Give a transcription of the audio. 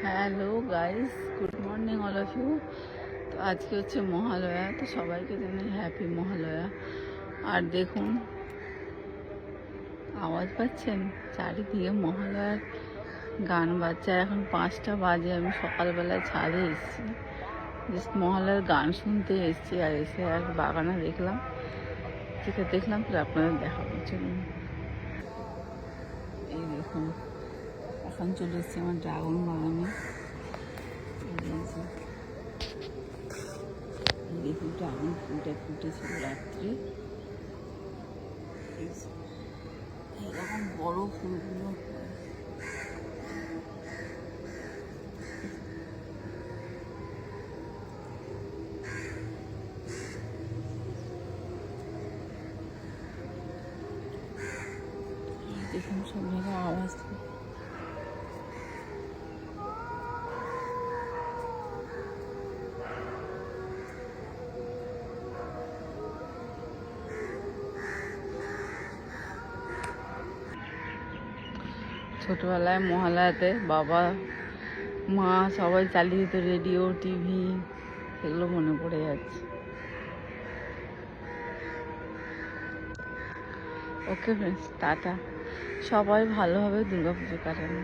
Hello guys, good morning all of you. তো আজকে হচ্ছে মহালয়া, তো সবাইকে জানাই হ্যাপি মহালয়া। আর দেখুন, আওয়াজ পাচ্ছেন? চারিদিকে মহালয়ার গান বাজছে। এখন 5টা বাজে, আমি সকালবেলায় ছাদে এসেছি, জাস্ট মহালয়ার গান শুনতে এসেছি। আর এসে আর বাগানে দেখলাম, যেটা দেখলাম তো আপনাদের দেখানোর জন্য। এই দেখুন, এখন চলে এসেছি আমার ড্রাগন বাগানে। দেখুন, ড্রাগন ফুলটা ফুটেছিল রাত্রে। এরকম বড় ফুলগুলো দেখুন, সব জায়গায় আওয়াজ। ছোটবেলায় মহালয়াতে বাবা মা সবাই চালিয়ে দিত রেডিও, টিভি, এগুলো মনে পড়ে যাচ্ছে। Okay friends, tata. সবাই ভালোভাবে দুর্গাপুজো কাটানো।